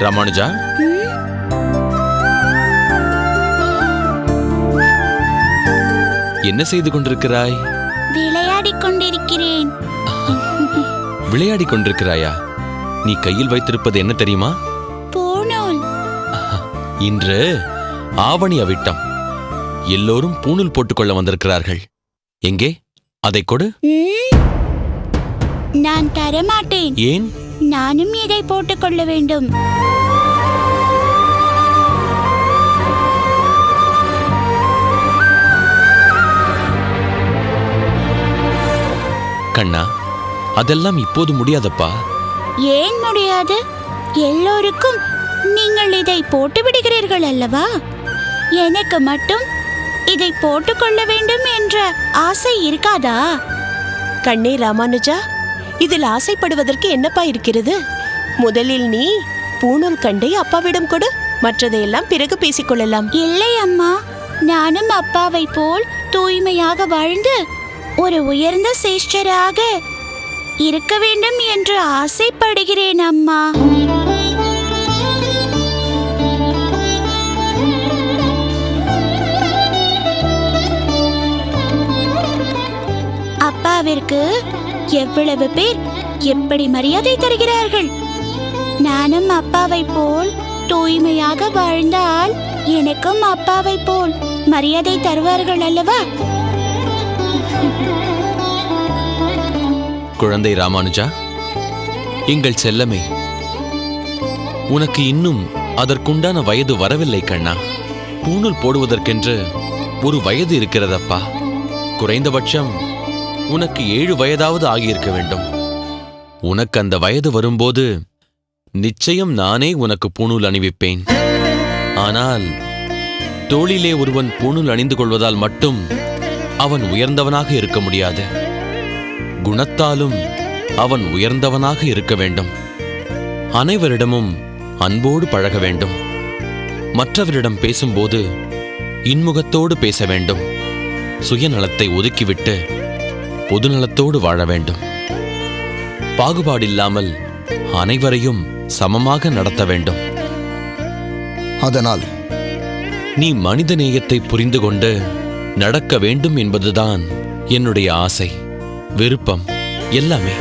ராமானுஜா, என்ன செய்து கொண்டிருக்கிறாய்? விளையாடிக் கொண்டிருக்கிறேன். விளையாடிக் கொண்டிருக்கிறாயா? நீ கையில் வைத்திருப்பது என்ன தெரியுமா? பூணூல். இன்று ஆவணி அவிட்டம். எல்லோரும் பூணூல் போட்டுக்கொள்ள வந்திருக்கிறார்கள். எங்கே அதை கொடு. நான் தரமாட்டேன். ஏன்? நானும் இதை போட்டுக்கொள்ள வேண்டும். கண்ணா, அதெல்லாம் இப்போது முடியாதப்பா. ஏன் முடியாது? எல்லோருக்கும் நீங்கள் இதை போட்டு விடுகிறீர்கள் அல்லவா? எனக்கு மட்டும் இதை போட்டுக்கொள்ள வேண்டும் என்ற ஆசை இருக்காதா? கண்ணே ராமானுஜா, இதில் ஆசைப்படுவதற்கு என்னப்பா இருக்கிறது? முதலில் நீ பூணூல் கண்டை அப்பாவிடம் கொடு, மற்றதையெல்லாம் பிறகு பேசிக்கொள்ளலாம். இல்லை அம்மா, நானும் அப்பாவை போல் தூய்மையாக வாழ்ந்து ஒரு உயர்ந்த சிஷ்யராக இருக்க வேண்டும் என்று ஆசைப்படுகிறேன் அம்மா. அப்பாவிற்கு எவ்வளவு பேர் எப்படி மரியாதை தருகிறார்கள். நானும் அப்பாவை போல் தூய்மையாக வாழ்ந்தால் எனக்கும் அப்பாவை போல் மரியாதை தருவார்கள் அல்லவா? குழந்தை ராமானுஜா, எங்கள் செல்லமே, உனக்கு இன்னும் அதற்குண்டான வயது வரவில்லை கண்ணா. பூணூல் போடுவதற்கென்று ஒரு வயது இருக்கிறதப்பா. குறைந்தபட்சம் உனக்கு 7 வயதாவது ஆகியிருக்க வேண்டும். உனக்கு அந்த வயது வரும்போது நிச்சயம் நானே உனக்கு பூணூல் அணிவிப்பேன். ஆனால் தோளிலே ஒருவன் பூணூல் அணிந்து கொள்வதால் மட்டும் அவன் உயர்ந்தவனாக இருக்க முடியாது. குணத்தாலும் அவன் உயர்ந்தவனாக இருக்க வேண்டும். அனைவரிடமும் அன்போடு பழக வேண்டும். மற்றவரிடம் பேசும்போது இன்முகத்தோடு பேச வேண்டும். சுயநலத்தை ஒதுக்கிவிட்டு பொதுநலத்தோடு வாழ வேண்டும். பாகுபாடில்லாமல் அனைவரையும் சமமாக நடத்த வேண்டும். அதனால் நீ மனிதநேயத்தை புரிந்து கொண்டு நடக்க வேண்டும் என்பதுதான் என்னுடைய ஆசை, விருப்பம், எல்லாமே.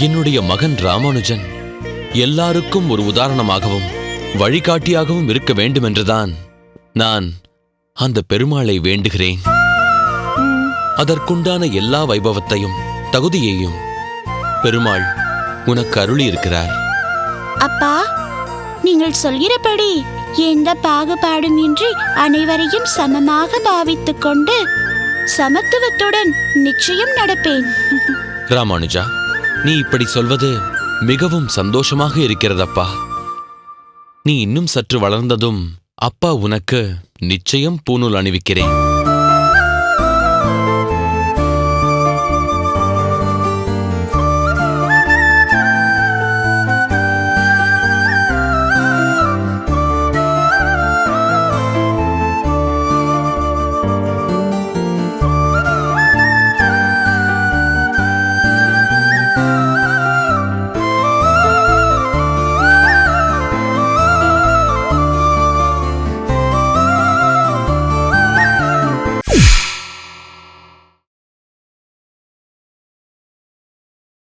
என்னுடைய மகன் ராமானுஜன் எல்லாருக்கும் ஒரு உதாரணமாகவும் வழிகாட்டியாகவும் இருக்க வேண்டுமென்றுதான் நான் அந்த பெருமாளை வேண்டுகிறேன். அதற்குண்டான எல்லா வைபவத்தையும் தகுதியையும் பெருமாள் உனக்கு அருளி இருக்கிறார். அப்பா, நீங்கள் சொல்கிறபடி எந்த பாகுபாடும் இன்றி அனைவரையும் சமமாக பாவித்துக் கொண்டு சமத்துவத்துடன் நிச்சயம் நடப்பேன். ராமானுஜா, நீ இப்படி சொல்வது மிகவும் சந்தோஷமாக இருக்கிறதப்பா. நீ இன்னும் சற்று வளர்ந்ததும் அப்பா உனக்கு நிச்சயம் பூணூல் அணிவிக்கிறேன்.